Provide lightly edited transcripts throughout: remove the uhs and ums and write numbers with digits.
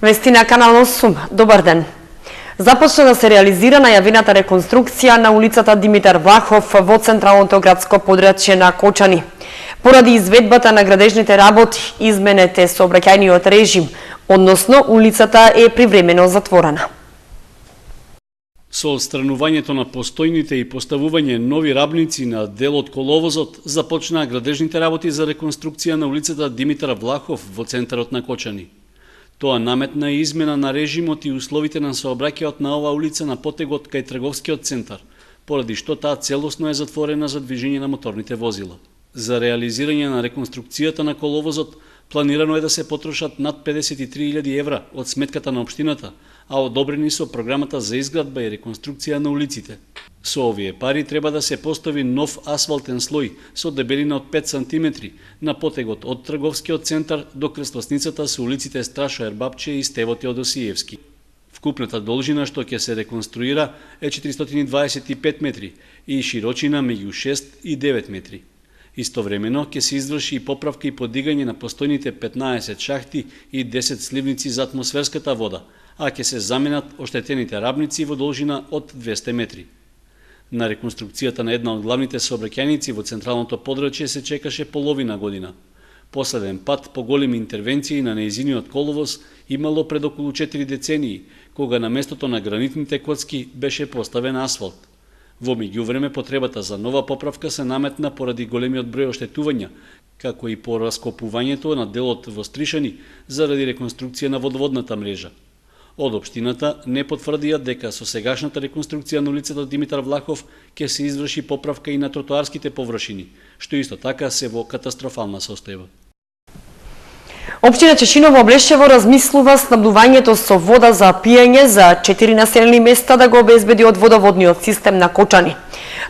Вести на Канал 8. Добар ден. Започна да се реализира најавената реконструкција на улицата Димитар Влахов во централното градско подрачје на Кочани. Поради изведбата на градежните работи, изменете сообраќајниот режим, односно улицата е привремено затворена. Со отстранувањето на постојните и поставување нови рабници на дел од коловозот, започнаа градежните работи за реконструкција на улицата Димитар Влахов во центарот на Кочани. Тоа наметна измена на режимот и условите на сообраќајот на оваа улица на потегот кај трговскиот центар, поради што таа целосно е затворена за движење на моторните возила. За реализирање на реконструкцијата на коловозот, планирано е да се потрошат над 53.000 евра од сметката на општината, а одобрени со програмата за изградба и реконструкција на улиците. Со овие пари треба да се постави нов асфалтен слој со дебелина од 5 см на потегот од трговскиот центар до крстосницата со улиците Страшо Ербапче и Стево Теодосиевски. Вкупната должина што ќе се реконструира е 425 метри и широчина меѓу 6 и 9 метри. Истовремено ќе се изврши и поправка и подигање на постојните 15 шахти и 10 сливници за атмосферската вода, а ќе се заменат оштетените рабници во должина од 200 метри. На реконструкцијата на една од главните сообраќајници во централното подрачје се чекаше половина година. Последен пат по големи интервенции на нејзиниот коловоз имало пред околу 4 децении, кога на местото на гранитните коцки беше поставен асфалт. Во меѓувреме потребата за нова поправка се наметна поради големиот број оштетувања, како и по раскопувањето на делот во Стришани заради реконструкција на водоводната мрежа. Од општината не потврдија дека со сегашната реконструкција на улицата Димитар Влахов ќе се изврши поправка и на тротоарските површини, што исто така се во катастрофална состојба. Општина Чешиново Облешево размислува снабдувањето со вода за пиење за 4 населени места да го обезбеди од водоводниот систем на Кочани.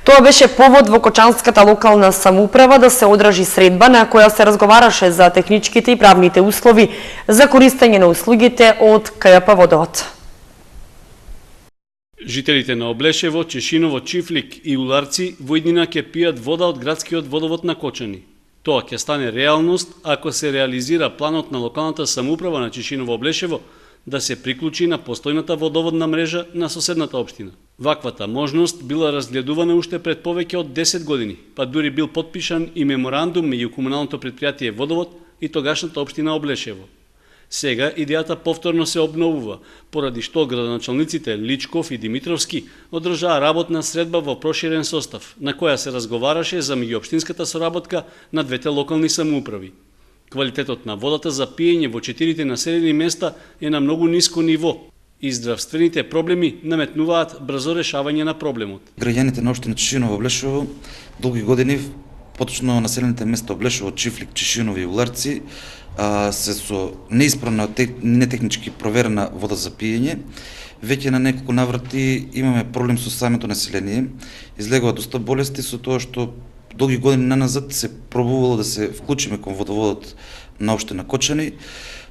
Тоа беше повод во Кочанската локална самоуправа да се одржи средба на која се разговараше за техничките и правните услови за користење на услугите од КЈП Водовод. Жителите на Облешево, Чешиново, Чифлик и Уларци во иднина ќе пијат вода од градскиот водовод на Кочани. Тоа ќе стане реалност ако се реализира планот на локалната самоуправа на Чешиново Облешево да се приклучи на постојната водоводна мрежа на соседната општина. Ваквата можност била разгледувана уште пред повеќе од 10 години, па дури бил потпишан и меморандум меѓу комуналното предпријатие Водовод и тогашната општина Облешево. Сега идејата повторно се обновува, поради што градоначалниците Личков и Димитровски одржаа работна средба во проширен состав, на која се разговараше за меѓуопштинската соработка на двете локални самоуправи. Квалитетот на водата за пиење во 4 населени места е на многу ниско ниво и здравствените проблеми наметнуваат брзо решавање на проблемот. Граѓаните на општина Чешиново Облешево долги години, поточно населените места Облешево, Чифлик, Чешиново и Уларци, се со неисправна нетехнички проверена вода за пиење. Веќе на неколку наврати имаме проблем со самото население. Излегува доста болести со тоа што долги години наназад се пробувало да се вклучиме кон водоводот на општина Кочани.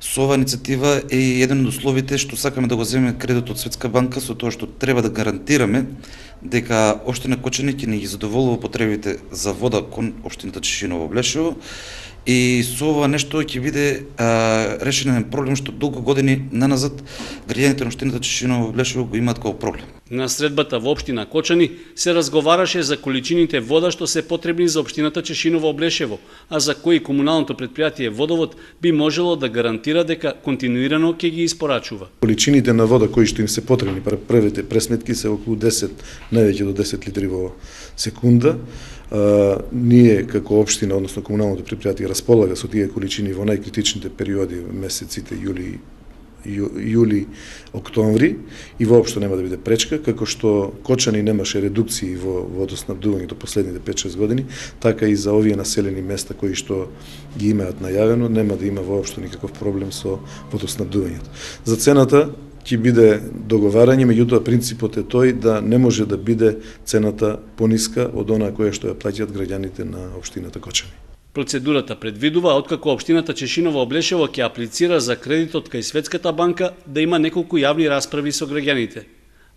Со оваа иницијатива е еден од условите што сакаме да го земеме кредит од Светска банка со тоа што треба да гарантираме дека општина Кочани ќе ни ги задоволува потребите за вода кон општината Чешиново Облешево. И со ова нешто ќе биде решен еден проблем што долго години наназад граѓаните на општината Чешиново Облешево го имаат како проблем. На средбата во општина Кочани се разговараше за количините вода што се потребни за општината Чешиново Облешево, а за кои комуналното предпријатие Водовод би можело да гарантира дека континуирано ќе ги испорачува. Количините на вода кои што им се потребни, првите пресметки се околу 10, највеќе до 10 литри во секунда. Ние како општина, односно комуналното предпријатие, располага со тие количини во најкритичните периоди, месеците јули, октомври, и воопшто нема да биде пречка, како што Кочани немаше редукции во водоснабдувањето последните 5-6 години, така и за овие населени места кои што ги имаат најавено, нема да има воопшто никаков проблем со водоснабдувањето. За цената ќе биде договарање, меѓутоа принципот е тој да не може да биде цената пониска од онаа која што ја плаќаат граѓаните на општината Кочани. Процедурата предвидува откако општината Чешиново Облешево ќе аплицира за кредитот кај Светската банка да има неколку јавни расправи со граѓаните.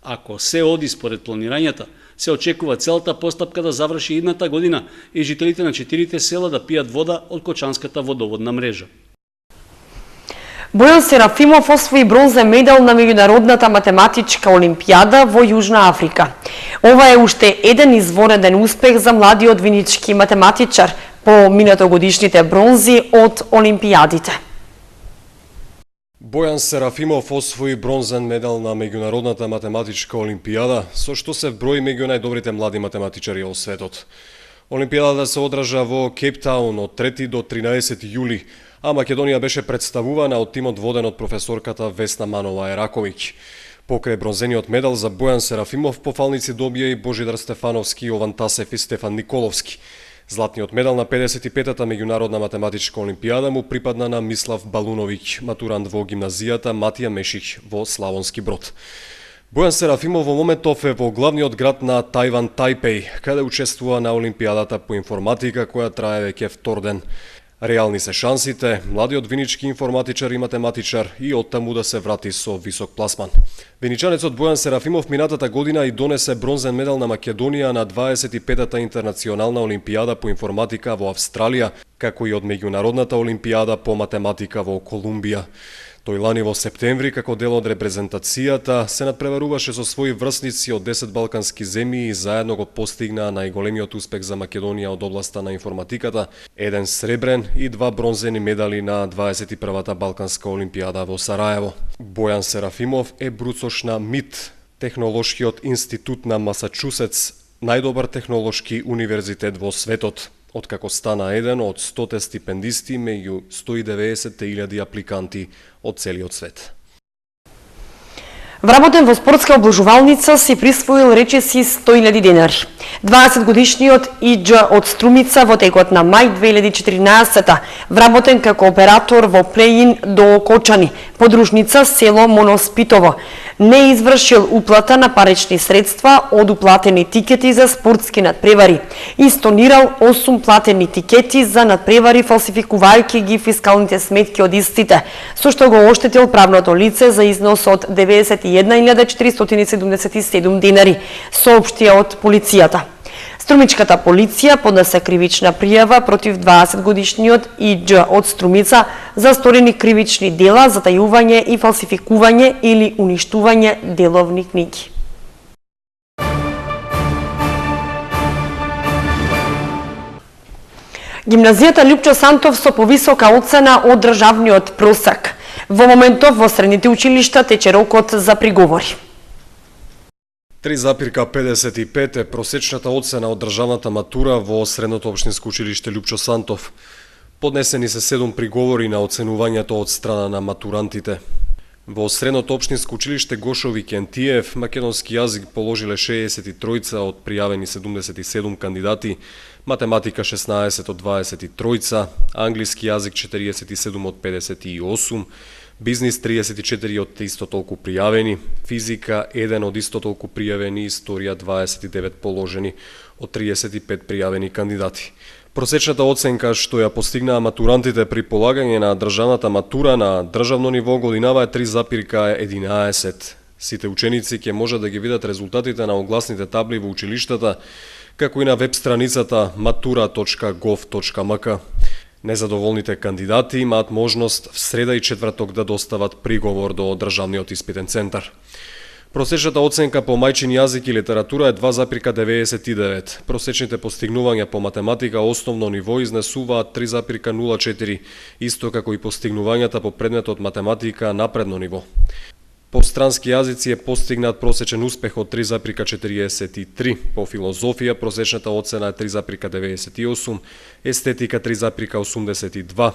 Ако се оди според планирањата, се очекува целата постапка да заврши идната година и жителите на 4 села да пијат вода од Кочанската водоводна мрежа. Бојан Серафимов освои бронзен медал на меѓународната математичка олимпијада во Јужна Африка. Ова е уште еден извореден успех за младиот винички математичар по минатогодишните бронзи од олимпијадите. Бојан Серафимов освои бронзен медал на меѓународната математичка олимпијада, со што се вброи меѓу најдобрите млади математичари во светот. Олимпијадата се одржа во Кейптаун од 3 до 13 јули, а Македонија беше представувана од тимот воден од професорката Весна Манова Ераковиќ. Покрај бронзениот медал за Бојан Серафимов, пофалници добија и Божидар Стефановски, Јован Тасев и Стефан Николовски. Златниот медал на 55-та меѓународна математичка олимпијада му припадна на Мислав Балуновиќ, матурант во гимназијата Матија Мешиќ во Славонски Брод. Бојан Серафимов во моментов е во главниот град на Тајван, Тајпеј, каде учествува на олимпијадата по информатика која трае веќе втор ден. Реални се шансите, младиот винички информатичар и математичар и оттаму да се врати со висок пласман. Виничанецот Бојан Серафимов минатата година и донесе бронзен медал на Македонија на 25-та интернационална олимпијада по информатика во Австралија, како и од меѓународната олимпијада по математика во Колумбија. Тој лани во септември, како дел од репрезентацијата, се надпреваруваше со своји врсници од 10 балкански земји и заедно го постигна најголемиот успех за Македонија од областа на информатиката, 1 сребрен и 2 бронзени медали на 21-та балканска олимпијада во Сараево. Бојан Серафимов е бруцош на МИТ, Технолошкиот институт на Масачусетс, најдобар технолошки универзитет во светот, откако стана еден од 100 стипендисти меѓу 190.000 апликанти од целиот свет. Вработен во спортска обложувалница си присвоил речиси 100.000 денари. 20-годишниот Иџ од Струмица во текот на мај 2014-та, вработен како оператор во Преин до Кочани, подружница село Моноспитово, не извршил уплата на парични средства од уплатени тикети за спортски надпревари и стонирал 8 платени тикети за надпревари, фалсификувајќи ги фискалните сметки од истите, со што го оштетил правното лице за износ од 91.477 денари, соопштија од полицијата. Струмичката полиција поднесе кривична пријава против 20-годишниот Иџ од Струмица за сторени кривични дела, затајување и фалсификување или уништување деловни книги. Гимназијата Лјупчо Сантов со повисока оцена од државниот просек. Во моментов во средните училишта тече рокот за приговори. 3,55 е просечната оцена од државната матура во средното општинско училиште Лјупчо Сантов. Поднесени се 7 приговори на оценувањето од страна на матурантите. Во средното општинско училиште Гошо Викентиев македонски јазик положиле 63 од пријавени 77 кандидати, математика 16 од 23, англиски јазик 47 од 58, бизнис 34 од исто толку пријавени, физика 1 од исто толку пријавени, историја 29 положени од 35 пријавени кандидати. Просечната оценка што ја постигнаа матурантите при полагање на државната матура на државно ниво годинава е 3,11. Сите ученици ќе можат да ги видат резултатите на огласните табли во училиштата, како и на веб страницата matura.gov.mk. Незадоволните кандидати имаат можност в среда и четврток да достават приговор до државниот испитен центар. Просечната оценка по мајчин јазик и литература е 2,99. Просечните постигнувања по математика основно ниво изнесуваат 3,04, исто како и постигнувањата по предметот математика напредно ниво. По странски јазици е постигнат просечен успех од 3,43, по филозофија просечната оцена е 3,98, естетика 3,82,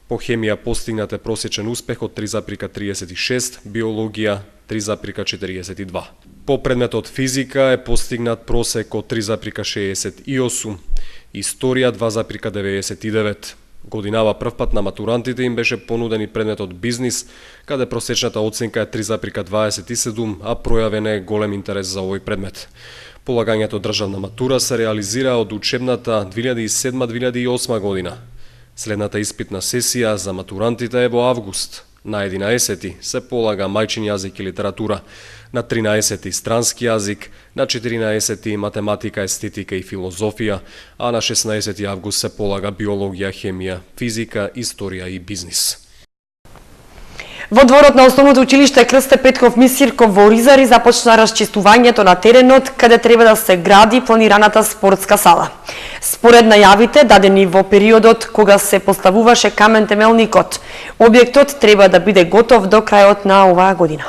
по хемија постигнат е просечен успех од 3,36, биологија 3,42. По предметот физика е постигнат просек од 3,68, историја 2,99. Годинава првпат на матурантите им беше понуден и предметот бизнис, каде просечната оценка е 3,27, а пројавен е голем интерес за овој предмет. Полагањето државна матура се реализира од учебната 2007-2008 година. Следната испитна сесија за матурантите е во август. На 11 се полага мајчин јазик и литература, на 13 странски јазик, на 14 математика, естетика и филозофија, а на 16 август се полага биологија, хемија, физика, историја и бизнис. Во дворот на основното училиште Крсте Петков Мисирков во Оризари започна расчистувањето на теренот каде треба да се гради планираната спортска сала. Според најавите дадени во периодот кога се поставуваше камен темелникот, објектот треба да биде готов до крајот на оваа година.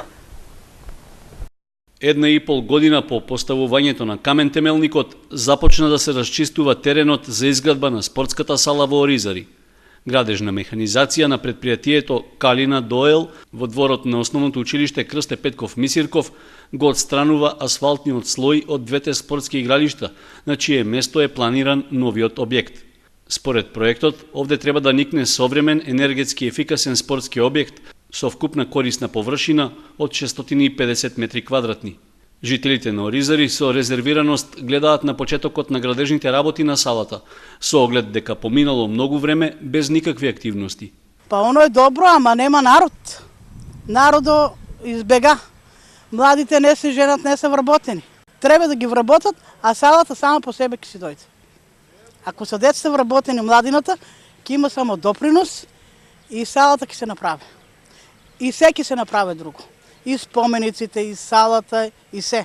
1,5 година по поставувањето на камен темелникот започна да се расчистува теренот за изградба на спортската сала во Оризари. Градежна механизација на предпријатието Калина Доел во дворот на основното училиште Крсте Петков Мисирков го отстранува асфалтниот слој од двете спортски игралишта, на чие место е планиран новиот објект. Според проектот, овде треба да никне современ, енергетски ефикасен спортски објект со вкупна корисна површина од 650 метри квадратни. Жителите на Оризари со резервираност гледаат на почетокот на градежните работи на салата, со оглед дека поминало многу време без никакви активности. Па оно е добро, ама нема народ. Народо избега. Младите не се женат, не се вработени. Треба да ги вработат, а салата сама по себе ќе си дојде. Ако се децата вработени младината, ќе има само допринос и салата ќе се направи. И се ќе се направи друго. И спомениците, и салата, и се.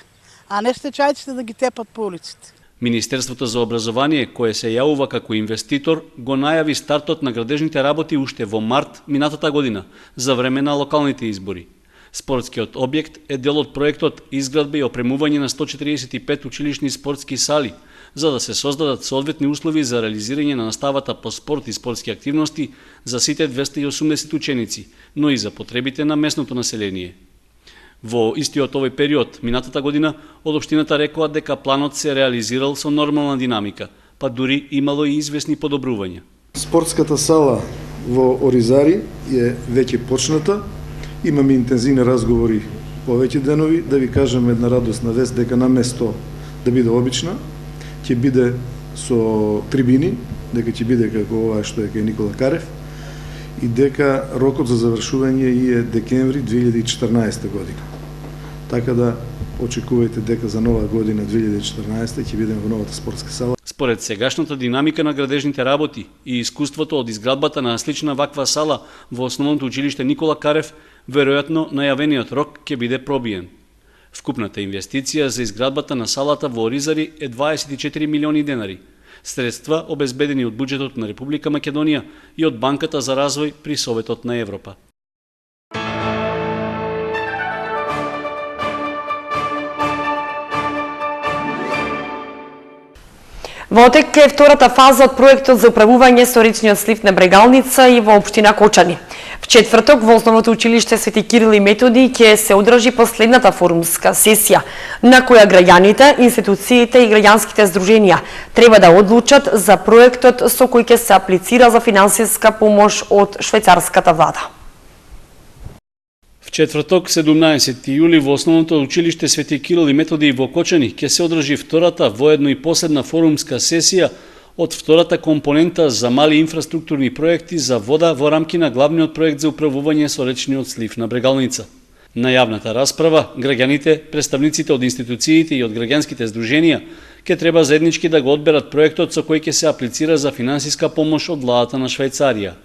А не стечајците да ги тепат по улиците. Министерството за образование, кое се јавува како инвеститор, го најави стартот на градежните работи уште во март минатата година, за време на локалните избори. Спортскиот објект е дел од проектот изградба и опремување на 145 училишни спортски сали, за да се создадат соодветни услови за реализирање на наставата по спорт и спортски активности за сите 280 ученици, но и за потребите на местното население. Во истиот овој период, минатата година, од општината рекоа дека планот се реализирал со нормална динамика, па дури имало и известни подобрувања. Спортската сала во Оризари е веќе почната. Имаме интензивни разговори повеќе денови, да ви кажам една радосна вест дека на место да биде обична, ќе биде со трибини, дека ќе биде како ова што е кај Никола Карев, и дека рокот за завршување е декември 2014 година. Така да очекувајте дека за нова година 2014 ќе бидеме во новата спортска сала. Според сегашната динамика на градежните работи и искуството од изградбата на слична ваква сала во основното училиште Никола Карев, веројатно најавениот рок ќе биде пробиен. Вкупната инвестиција за изградбата на салата во Оризари е 24 милиони денари, средства обезбедени од буџетот на Република Македонија и од Банката за развој при Советот на Европа. Во отек е втората фаза од проектот за управување со речниот слив на Брегалница и во општина Кочани. В четврток во основното училиште Свети Кирил и Методи ќе се одржи последната форумска сесија, на која граѓаните, институциите и граѓанските здруженија треба да одлучат за проектот со кој ќе се аплицира за финансиска помош од швајцарската влада. В четврток, 17 јули, во основното училиште Свети Кирил и Методи во Кочани ќе се одржи втората, воедно и последна форумска сесија од втората компонента за мали инфраструктурни проекти за вода во рамки на главниот проект за управување со речниот слив на Брегалница. На јавната расправа, граѓаните, представниците од институциите и од граѓанските здруженија ќе треба заеднички да го одберат проектот со кој ќе се аплицира за финансиска помош од владата на Швајцарија.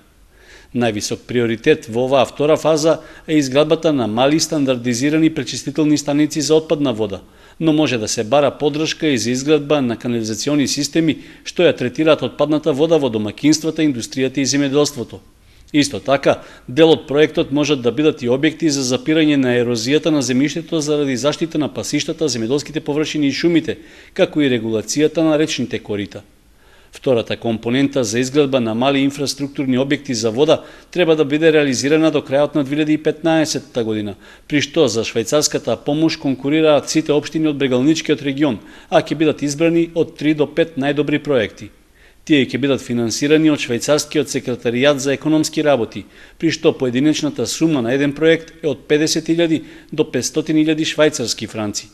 Највисок приоритет во оваа втора фаза е изградбата на мали стандардизирани пречистителни станици за отпадна вода, но може да се бара поддршка и за изградба на канализациони системи што ја третираат отпадната вода во домакинствата, индустријата и земјоделството. Исто така, дел од проектот можат да бидат и објекти за запирање на ерозијата на земјиштето заради заштита на пасиштата, земјоделските површини и шумите, како и регулацијата на речните корита. Втората компонента за изградба на мали инфраструктурни објекти за вода треба да биде реализирана до крајот на 2015 година, при што за швајцарската помош конкурираат сите општини од Брегалничкиот регион, а ќе бидат избрани од 3 до 5 најдобри проекти. Тие ќе бидат финансирани од Швајцарскиот секретаријат за економски работи, при што поединечната сума на еден проект е од 50.000 до 500.000 швајцарски франци.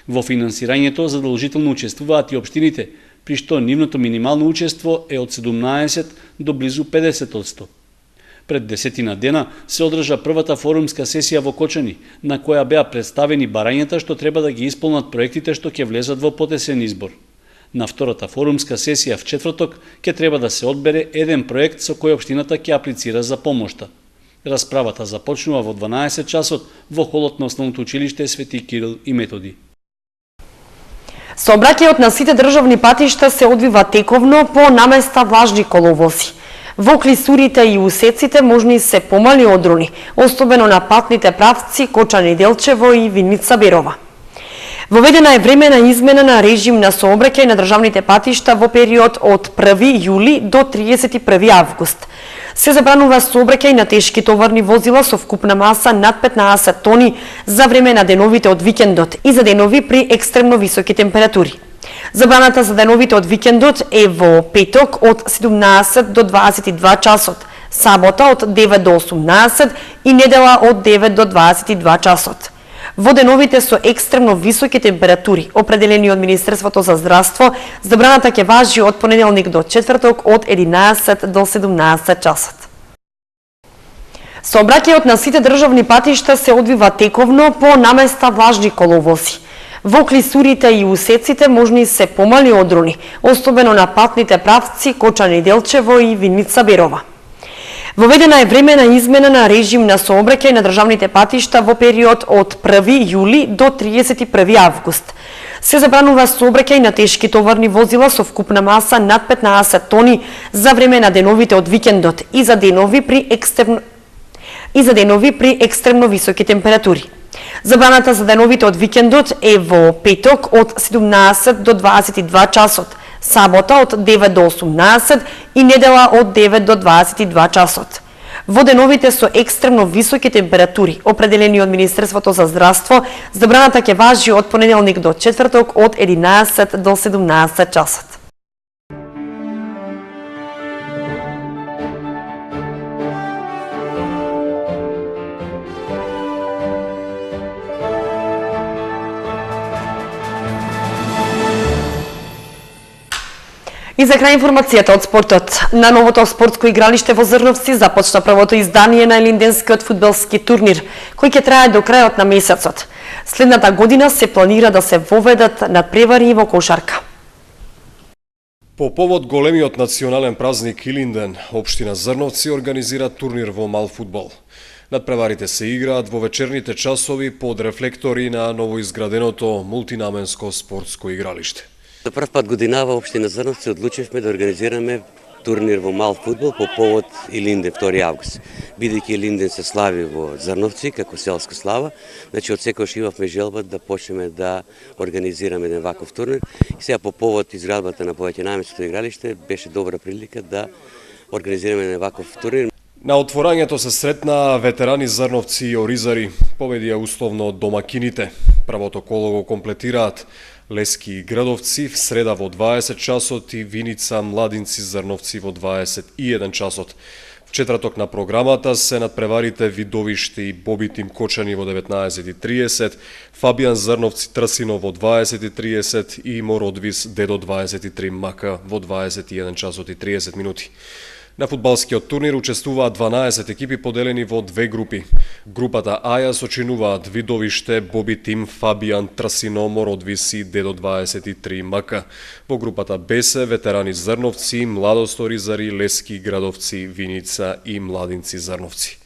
Во финансирањето задолжително учествуваат и општините, при што нивното минимално учество е од 17 до близу 50%. Пред 10 дена се одржа првата форумска сесија во Кочани, на која беа представени барањата што треба да ги исполнат проектите што ќе влезат во потесен избор. На втората форумска сесија в четврток ќе треба да се одбере еден проект со кој општината ќе аплицира за помошта. Расправата започнува во 12 часот во холот на Основното училиште Свети Кирил и Методи. Сообраќајот на сите државни патишта се одвива тековно по наместа влажни коловози. Во клисурите и усеците можни се помали одрони, особено на патните правци Кочани Делчево и Виница Берова. Воведена е времена измена на режим на сообраќај на државните патишта во период од 1 јули до 31 август. Се забранува сообраќај на тешки товарни возила со вкупна маса над 15 тони за време на деновите од викендот и за денови при екстремно високи температури. Забраната за деновите од викендот е во петок од 17 до 22 часот, сабота од 9 до 18 и недела од 9 до 22 часот. Во деновите со екстремно високи температури, определени од Министерството за здравство, забраната ќе важи од понеделник до четврток од 11 до 17 часот. Сообраќајот на сите државни патишта се одвива тековно по наместа влажни коловози. Во клисурите и усеците можни се помали одрони, особено на патните правци Кочани Делчево и Виница Берова. Воведена е времена измена на режим на сообраќај на државните патишта во период од 1 јули до 31 август. Се забранува сообраќај на тешки товарни возила со вкупна маса над 15 тони за време на деновите од викендот и за денови при екстремно високи температури. Забраната за деновите од викендот е во петок од 17 до 22 часот, сабота од 9 до 18 и недела од 9 до 22 часот. Во деновите со екстремно високи температури, определени од Министерството за здравство, забраната ќе важи од понеделник до четврток од 11 до 17 часот. И за крај информацијата од спортот. На новото спортско игралиште во Зрновци започна првото издание на елинденскиот фудбалски турнир, кој ќе трае до крајот на месецот. Следната година се планира да се воведат надпревари во кошарка. По повод големиот национален празник Илинден, општина Зрновци организира турнир во мал фудбал. Надпреварите се играат во вечерните часови под рефлектори на новоизграденото мултинаменско спортско игралиште. За прв пат годинава општина Зрновци одлучивме да организираме турнир во мал фудбал по повод Илинден 2 август. Бидејќи Илинден се слави во Зрновци како селска слава, значи од секојаш имавме желба да почнеме да организираме еден ваков турнир. И сега по повод изградбата на повеќенаменското игралиште беше добра прилика да организираме еден ваков турнир. На отворањето се сретна ветерани Зрновци и оризари, победија условно од домакините. Првото коло го комплетираат Лески и Градовци в среда во 20 часот и Виница Младинци Зрновци во 21 часот. В четврток на програмата се надпреварите Видовиште и Бобитим Кочани во 19:30, Фабијан Зрновци Трсино во 20:30 и Мородвис Дедо 23 Мака во 21 часот и 30 минути. На фудбалскиот турнир учествуваат 12 екипи поделени во две групи. Групата А ја сочинуваат Видовиште, Бобитим, Фабијан, Трсино, Мородвис и Дедо 23 Мака. Во групата Б се ветерани Зрновци, Младост оризари, Лески, Градовци, Виница и Младинци Зрновци.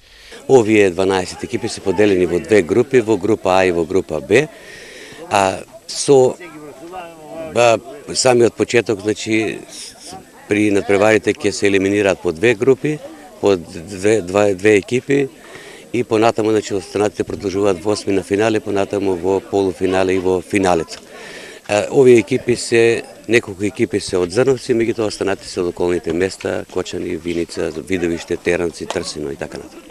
Овие 12 екипи се поделени во две групи, во група А и во група Б. А со самиот почеток, значи, при надпреварите ќе се елиминираат по две групи, по две екипи и понатаму, значи, останатите продолжуваат во осми на финале, понатаму во полуфинале и во финалето. Овие екипи се, неколку екипи се од Зрновци, меѓутоа останатите се од околните места, Кочани, Виница, Видовиште, Теранци, Трсино и така натаму.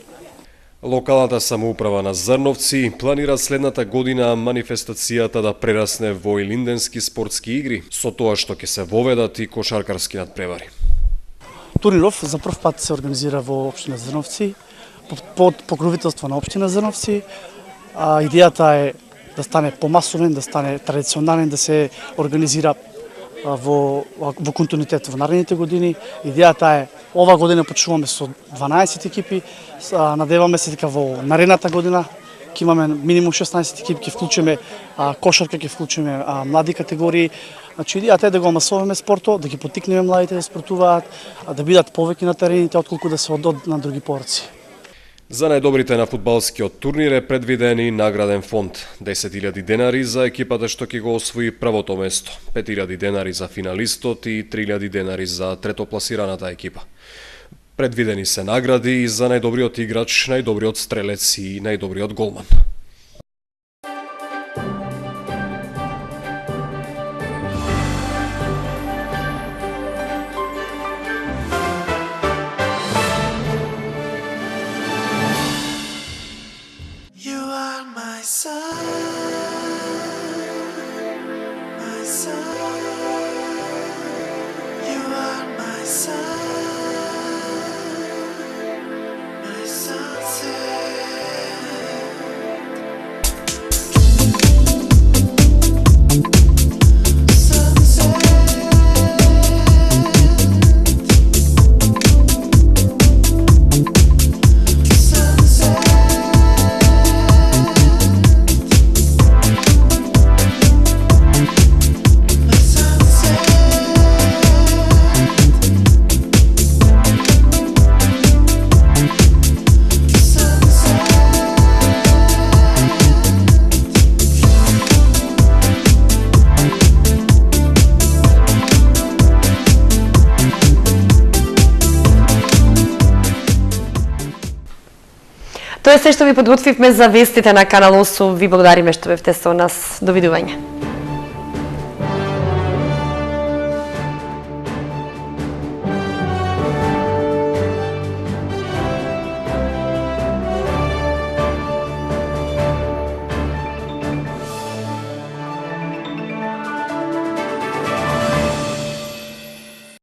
Локалната самоуправа на Зрновци планира следната година манифестацијата да прерасне во илинденски спортски игри, со тоа што ќе се воведат и кошаркарски надпревари. Турниров за прв пат се организира во општина Зрновци, под покровителство на општина Зрновци. Идејата е да стане помасовен, да стане традиционален, да се организира во континуитет во наредните години. Идејата е ова година почнуваме со 12 екипи, надеваме се дека во наредната година ќе имаме минимум 16 екипи, ќе вклучиме кошарка, ќе вклучиме млади категории. Значи идејата е да го масоваме спортот, да ги поттикнеме младите да спортуваат, да бидат повеќе на терените отколку да се одат на други пороци. За најдобрите на фудбалскиот турнир е предвиден и награден фонд. 10.000 денари за екипата што ќе го освои првото место, 5.000 денари за финалистот и 3.000 денари за третопласираната екипа. Предвидени се награди и за најдобриот играч, најдобриот стрелец и најдобриот голман. Тоа е се што ви подготвивме за вестите на Канал 8. Ви благодариме што бевте со нас. Довидување.